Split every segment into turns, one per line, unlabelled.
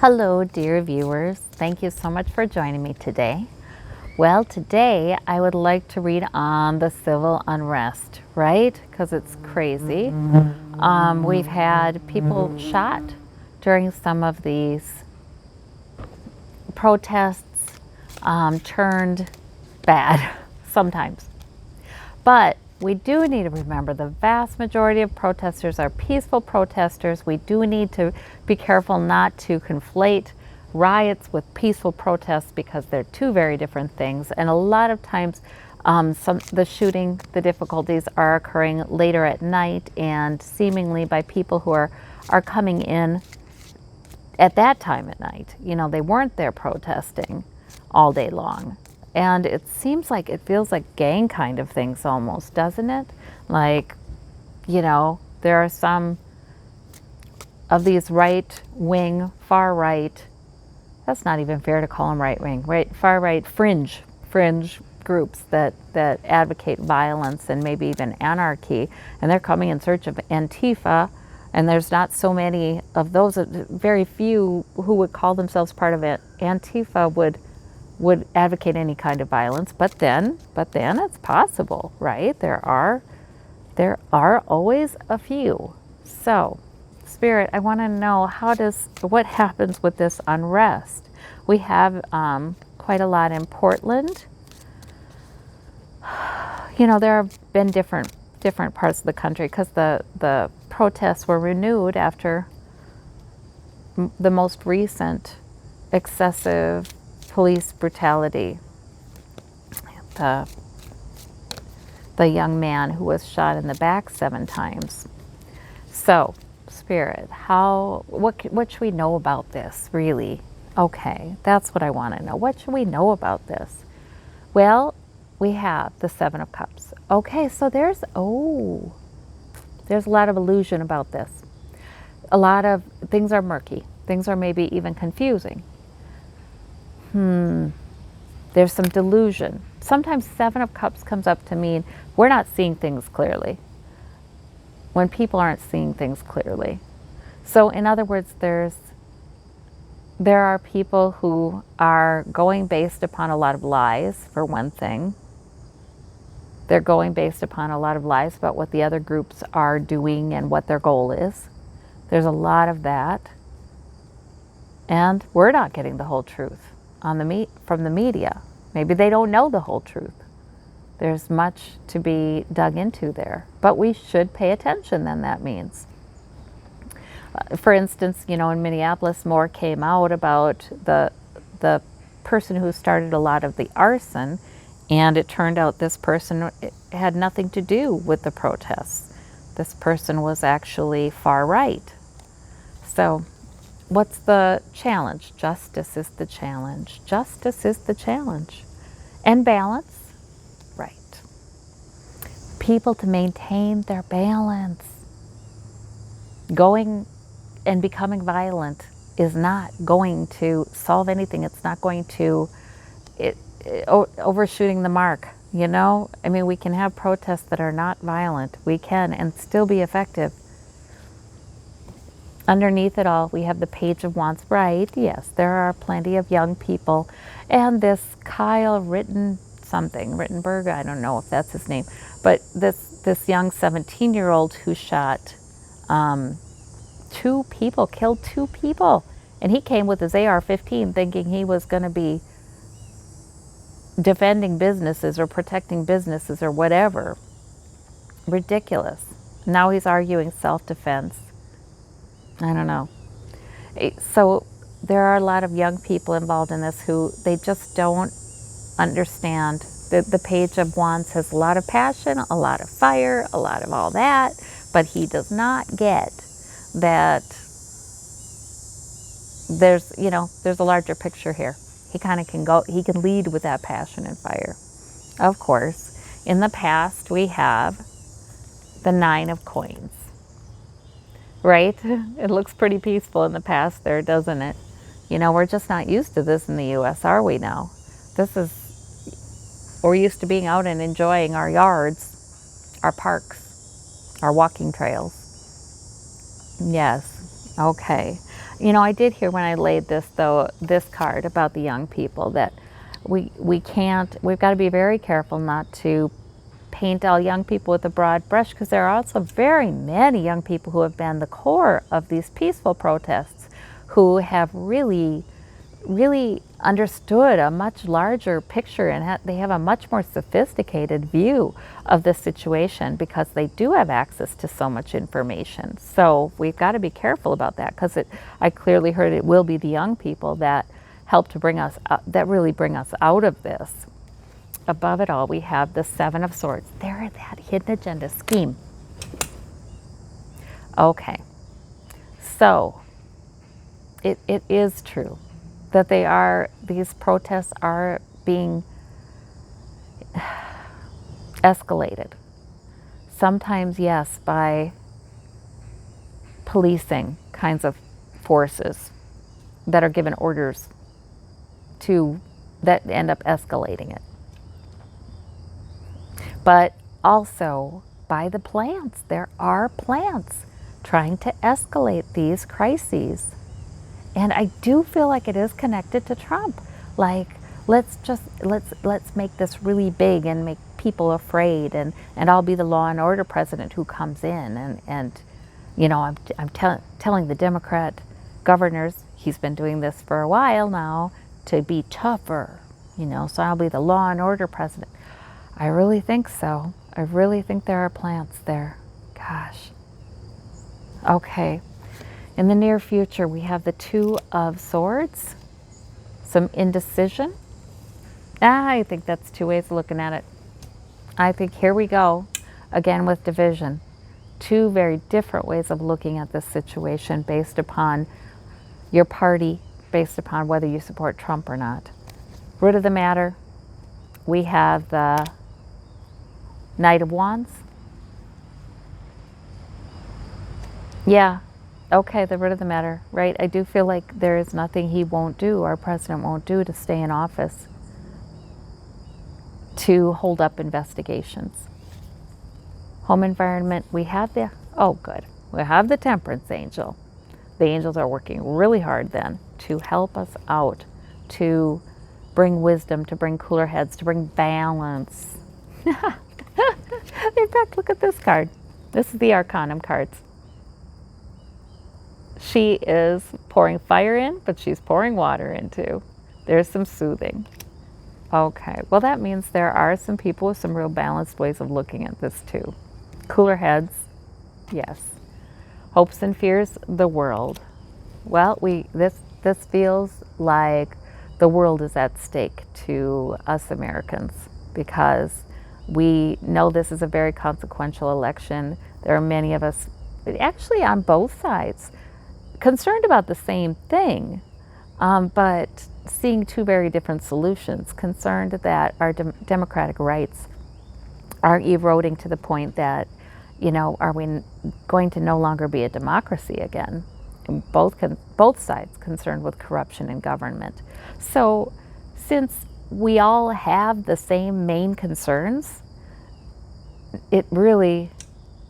Hello, dear viewers. Thank you so much for joining me today. Well, today I would like to read on the civil unrest, right? Because it's crazy. We've had people shot during some of these protests, turned bad sometimes. But we do need to remember the vast majority of protesters are peaceful protesters. We do need to be careful not to conflate riots with peaceful protests because they're two very different things. And a lot of times the shooting, the difficulties are occurring later at night and seemingly by people who are coming in at that time at night. You know, they weren't there protesting all day long. And it seems like, it feels like gang kind of things almost, doesn't it? Like, you know, there are some of these right wing, far right, that's not even fair to call them right wing, right? Far right fringe groups that advocate violence and maybe even anarchy. And they're coming in search of Antifa. And there's not so many of those, very few who would call themselves part of it. Antifa would advocate any kind of violence, but then it's possible, right? There are always a few. So, Spirit, I want to know what happens with this unrest? We have quite a lot in Portland. You know, there have been different parts of the country because the protests were renewed after the most recent excessive police brutality. The young man who was shot in the back 7 times. So, Spirit, what should we know about this, really? Okay, that's what I want to know. What should we know about this? Well, we have the 7 of Cups. Okay, so there's a lot of illusion about this. A lot of things are murky. Things are maybe even confusing. There's some delusion. Sometimes 7 of Cups comes up to mean we're not seeing things clearly. When people aren't seeing things clearly. So in other words, there are people who are going based upon a lot of lies, for one thing. They're going based upon a lot of lies about what the other groups are doing and what their goal is. There's a lot of that. And we're not getting the whole truth from the media. Maybe they don't know the whole truth. There's much to be dug into there. But we should pay attention, then, that means. For instance, you know, in Minneapolis, more came out about the person who started a lot of the arson, and it turned out this person had nothing to do with the protests. This person was actually far right. So, what's the challenge? Justice is the challenge. Justice is the challenge. And balance, right. People to maintain their balance. Going and becoming violent is not going to solve anything. It's not going to overshooting the mark, you know? I mean, we can have protests that are not violent. We can, and still be effective. Underneath it all, we have the Page of Wands. Right, yes, there are plenty of young people. And this Kyle Rittenberg, I don't know if that's his name, but this young 17-year-old who shot 2 people, killed 2 people. And he came with his AR-15 thinking he was going to be defending businesses or protecting businesses or whatever. Ridiculous. Now he's arguing self-defense. I don't know. So there are a lot of young people involved in this who they just don't understand. The Page of Wands has a lot of passion, a lot of fire, a lot of all that, but he does not get that there's a larger picture here. He kind of he can lead with that passion and fire. Of course, in the past we have the 9 of Coins. Right? It looks pretty peaceful in the past there, doesn't it? You know, we're just not used to this in the U.S., are we now? We're used to being out and enjoying our yards, our parks, our walking trails. Yes, okay. You know, I did hear when I laid this card about the young people that we've got to be very careful not to paint all young people with a broad brush, because there are also very many young people who have been the core of these peaceful protests who have really understood a much larger picture, and they have a much more sophisticated view of the situation because they do have access to so much information. So we've got to be careful about that, because I clearly heard it will be the young people that help to bring us that really bring us out of this. Above it all, we have the Seven of Swords. They're that hidden agenda scheme. Okay, so it is true that these protests are being escalated. Sometimes, yes, by policing kinds of forces that are given orders that end up escalating it. But also by the plants. There are plants trying to escalate these crises. And I do feel like it is connected to Trump. Like, let's make this really big and make people afraid, and I'll be the law and order president who comes in, and you know, I'm telling the Democrat governors, he's been doing this for a while now, to be tougher, you know, so I'll be the law and order president. I really think so. I really think there are plants there. Gosh. Okay. In the near future, we have the Two of Swords, some indecision. I think that's two ways of looking at it. I think here we go, again with division. Two very different ways of looking at this situation based upon your party, based upon whether you support Trump or not. Root of the matter, we have the Knight of Wands. Yeah. Okay, the root of the matter, right? I do feel like there is nothing he won't do, our president won't do, to stay in office, to hold up investigations. Home environment, we have the Temperance angel. The angels are working really hard then to help us out, to bring wisdom, to bring cooler heads, to bring balance. In fact, look at this card. This is the Arcanum cards. She is pouring fire in, but she's pouring water in too. There's some soothing. Okay, well that means there are some people with some real balanced ways of looking at this too. Cooler heads, yes. Hopes and fears, the world. Well, this feels like the world is at stake to us Americans, because we know this is a very consequential election. There are many of us, actually on both sides, concerned about the same thing, but seeing two very different solutions. Concerned that our democratic rights are eroding to the point that, you know, are we going to no longer be a democracy again? Both sides concerned with corruption in government. So since we all have the same main concerns, it really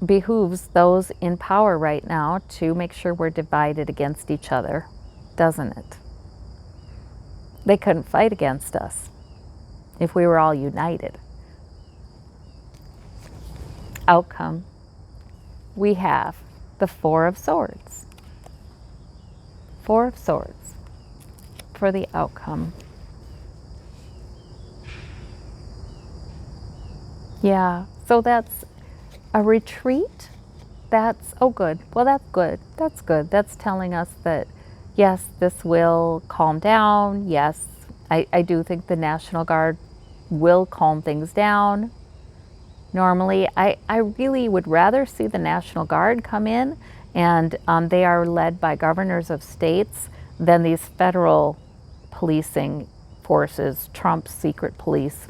behooves those in power right now to make sure we're divided against each other, doesn't it? They couldn't fight against us if we were all united. Outcome, we have the Four of Swords. Four of Swords for the outcome. Yeah, so that's a retreat. That's, oh good, well that's good, that's good. That's telling us that yes, this will calm down. Yes, I do think the National Guard will calm things down. Normally, I really would rather see the National Guard come in, and they are led by governors of states, than these federal policing forces, Trump's secret police.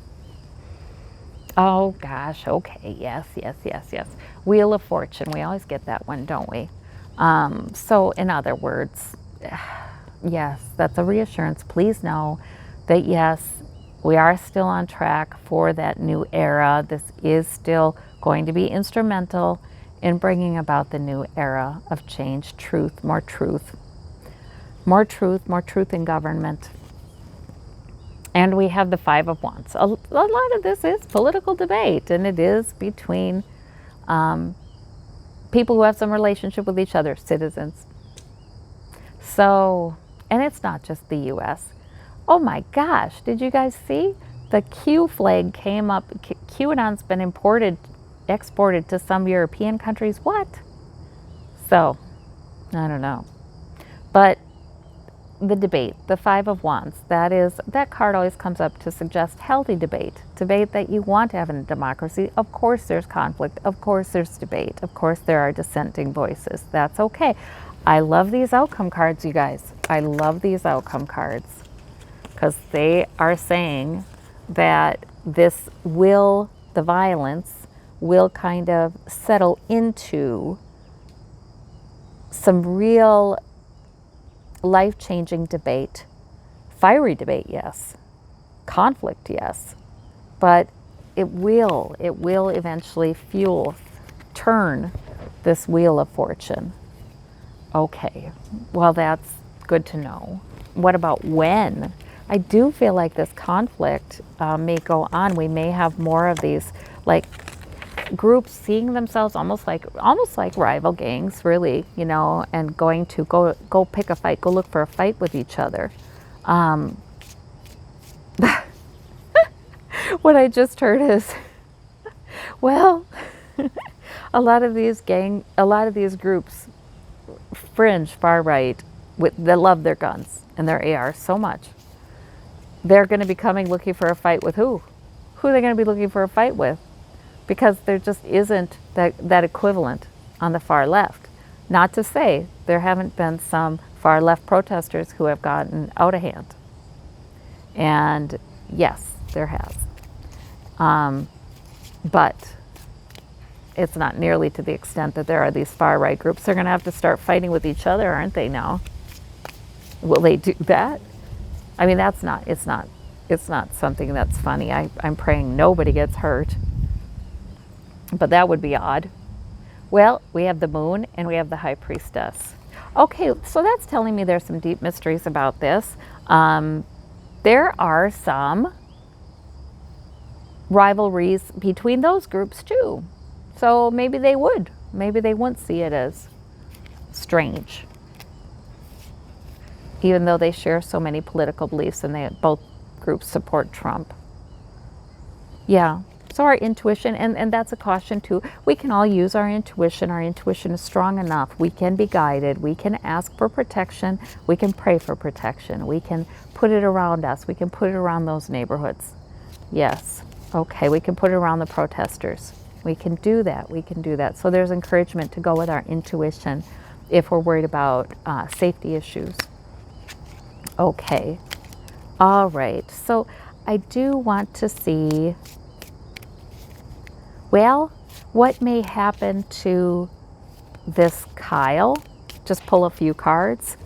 Oh gosh, okay, yes. Wheel of Fortune, we always get that one, don't we? So in other words, yes, that's a reassurance. Please know that yes, we are still on track for that new era. This is still going to be instrumental in bringing about the new era of change, truth, more truth. more truth in government. And we have the Five of Wands. A lot of this is political debate, and it is between people who have some relationship with each other, citizens. So, and it's not just the U.S. Oh my gosh, did you guys see? The Q flag came up. QAnon's been exported to some European countries. What? So, I don't know. But the debate, the Five of Wands, that card always comes up to suggest healthy debate that you want to have in a democracy. Of course there's conflict, of course there's debate, of course there are dissenting voices. That's okay. I love these outcome cards, you guys. I love these outcome cards because they are saying that the violence will kind of settle into some real life-changing debate. Fiery debate, yes. Conflict, yes. But it will eventually turn this wheel of fortune. Okay, well, that's good to know. What about when? I do feel like this conflict may go on. We may have more of these, like, groups seeing themselves almost like rival gangs, really, and going to go pick a fight, go look for a fight with each other. What I just heard is, well, a lot of these groups, fringe, far right, that love their guns and their AR so much, they're going to be coming looking for a fight with who? Who are they going to be looking for a fight with? Because there just isn't that equivalent on the far left. Not to say there haven't been some far left protesters who have gotten out of hand. And yes, there has. But it's not nearly to the extent that there are these far right groups. They're going to have to start fighting with each other, aren't they now? Will they do that? I mean, it's not something that's funny. I'm praying nobody gets hurt. But that would be odd. Well, we have the moon and we have the high priestess. Okay, so that's telling me there's some deep mysteries about this. There are some rivalries between those groups too. So maybe they wouldn't see it as strange. Even though they share so many political beliefs and both groups support Trump. Yeah. So our intuition, and that's a caution too. We can all use our intuition. Our intuition is strong enough. We can be guided. We can ask for protection. We can pray for protection. We can put it around us. We can put it around those neighborhoods. Yes. Okay, we can put it around the protesters. We can do that. We can do that. So there's encouragement to go with our intuition if we're worried about safety issues. Okay. All right. So I do want to see, well, what may happen to this Kyle? Just pull a few cards.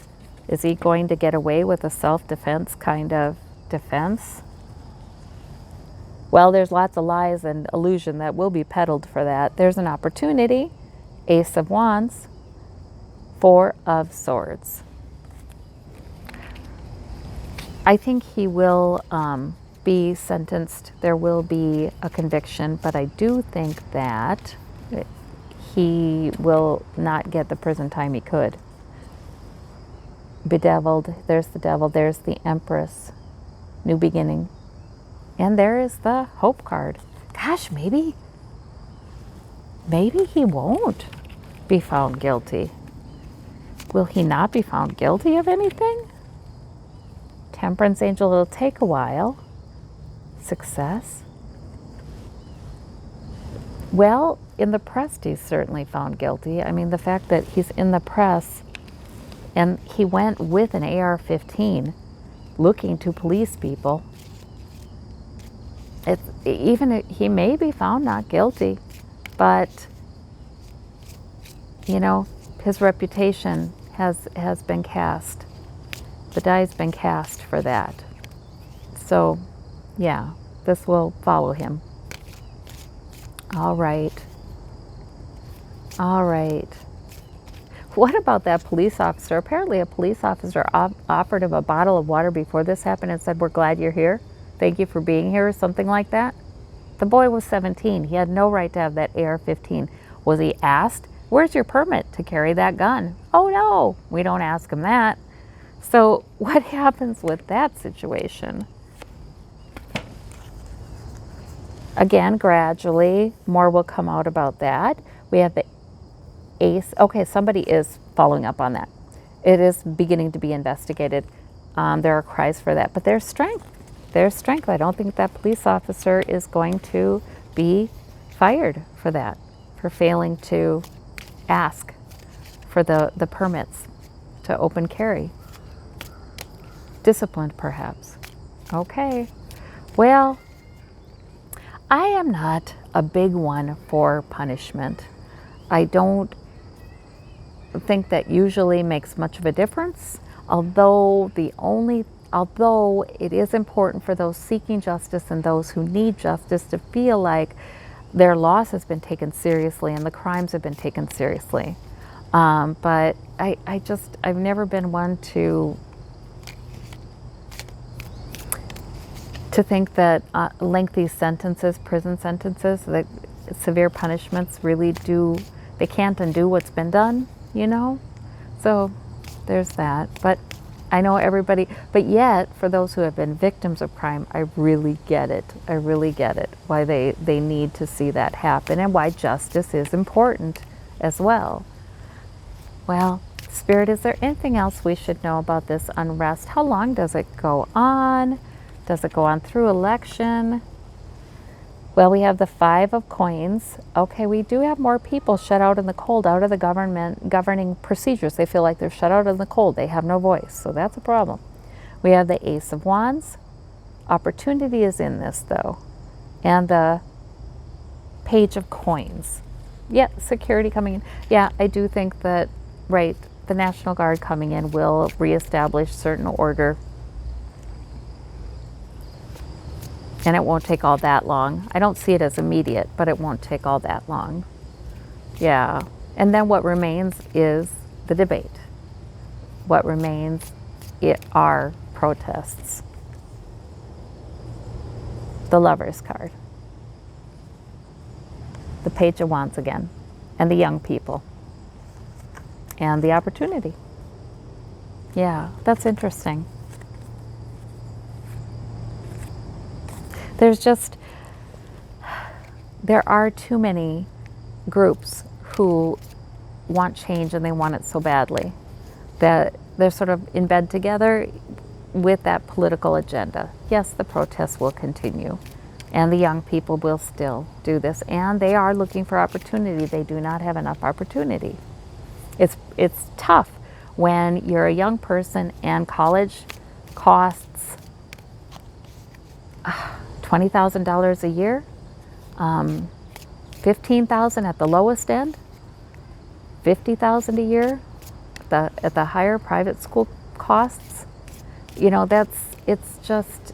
Is he going to get away with a self-defense kind of defense? Well, there's lots of lies and illusion that will be peddled for that. There's an opportunity. Ace of Wands, Four of Swords. I think he will be sentenced. There will be a conviction, but I do think that he will not get the prison time he could. Bedeviled, there's the devil, there's the Empress, new beginning. And there is the Hope card. Gosh, maybe he won't be found guilty. Will he not be found guilty of anything? Temperance angel, it'll take a while. Success. Well, in the press, he's certainly found guilty. I mean, the fact that he's in the press and he went with an AR-15 looking to police people. He may be found not guilty, but his reputation has been cast. The die's been cast for that. So, yeah, this will follow him. All right. All right. what about that police officer? Apparently a police officer offered him a bottle of water before this happened and said, "We're glad you're here. Thank you for being here," or something like that. The boy was 17. He had no right to have that AR-15. Was he asked, "Where's your permit to carry that gun?" Oh no, we don't ask him that. So what happens with that situation? Again, gradually, more will come out about that. We have the ACE. Okay, somebody is following up on that. It is beginning to be investigated. There are cries for that, but there's strength. There's strength. I don't think that police officer is going to be fired for that, for failing to ask for the permits to open carry. Disciplined, perhaps. Okay. Well, I am not a big one for punishment. I don't think that usually makes much of a difference, although it is important for those seeking justice and those who need justice to feel like their loss has been taken seriously and the crimes have been taken seriously. But I've never been one to think that lengthy sentences, prison sentences, that severe punishments really they can't undo what's been done, you know? So there's that. But I know everybody, but yet for those who have been victims of crime, I really get it. I really get it, why they need to see that happen and why justice is important as well. Well, Spirit, is there anything else we should know about this unrest? How long does it go on? Does it go on through election? Well, we have the 5 of coins. Okay, we do have more people shut out in the cold, out of the governing procedures. They feel like they're shut out in the cold. They have no voice, so that's a problem. We have the Ace of Wands. Opportunity is in this, though. And the Page of Coins. Yeah, security coming in. Yeah, I do think that, right, the National Guard coming in will reestablish certain order. And it won't take all that long. I don't see it as immediate, but it won't take all that long. Yeah. And then what remains is the debate. What remains are protests. The Lover's card. The Page of Wands again. And the young people. And the opportunity. Yeah, that's interesting. There are too many groups who want change and they want it so badly that they're sort of in bed together with that political agenda. Yes, the protests will continue and the young people will still do this, and they are looking for opportunity. They do not have enough opportunity. It's tough when you're a young person and college costs $20,000 a year, $15,000 at the lowest end, $50,000 a year at the higher private school costs. You know, it's just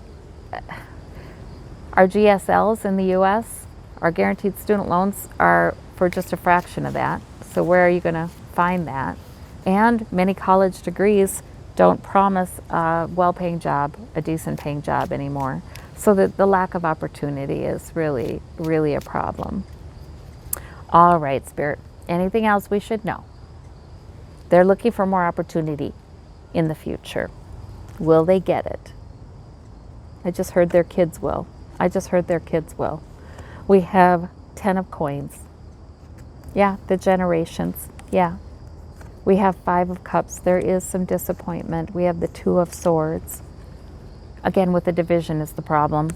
our GSLs in the U.S., our guaranteed student loans are for just a fraction of that. So where are you going to find that? And many college degrees don't promise a well-paying job, a decent paying job anymore. So that the lack of opportunity is really, really a problem. All right, Spirit. Anything else we should know? They're looking for more opportunity in the future. Will they get it? I just heard their kids will. We have 10 of coins. Yeah, the generations. Yeah. We have 5 of cups. There is some disappointment. We have the 2 of swords. Again, with the division is the problem.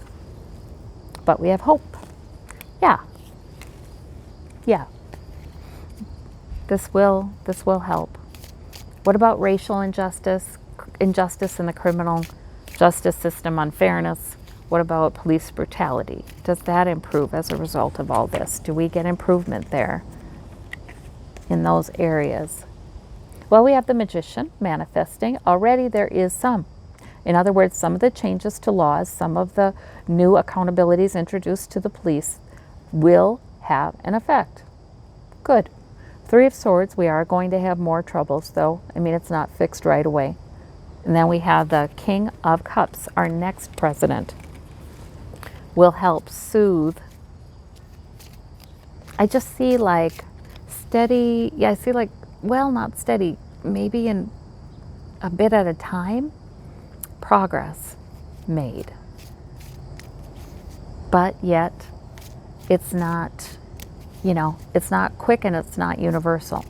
But we have hope. Yeah. Yeah. This will help. What about racial injustice in the criminal justice system, unfairness? What about police brutality? Does that improve as a result of all this? Do we get improvement there in those areas? Well, we have the Magician manifesting. Already there is some. In other words, some of the changes to laws, some of the new accountabilities introduced to the police will have an effect. Good. Three of Swords, we are going to have more troubles though. I mean, it's not fixed right away. And then we have the King of Cups, our next president, will help soothe. I just see like steady, yeah, I see like, well, not steady, maybe in a bit at a time, progress made. But yet, it's not, you know, it's not quick and it's not universal.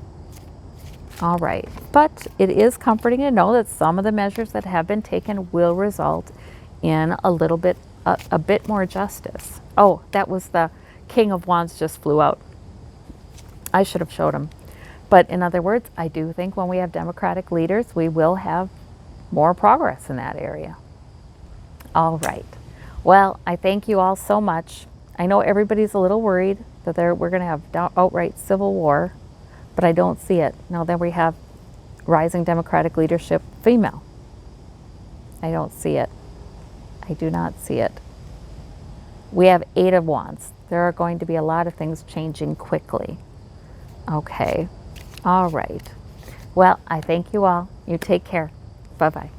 All right, but it is comforting to know that some of the measures that have been taken will result in a little bit, a bit more justice. Oh, that was the King of Wands just flew out. I should have showed him. But in other words, I do think when we have Democratic leaders, we will have more progress in that area. All right. Well, I thank you all so much. I know everybody's a little worried that we're going to have outright civil war, but I don't see it. Now that we have rising Democratic leadership female, I don't see it. I do not see it. We have 8 of Wands. There are going to be a lot of things changing quickly. Okay. All right. Well, I thank you all. You take care. Bye-bye.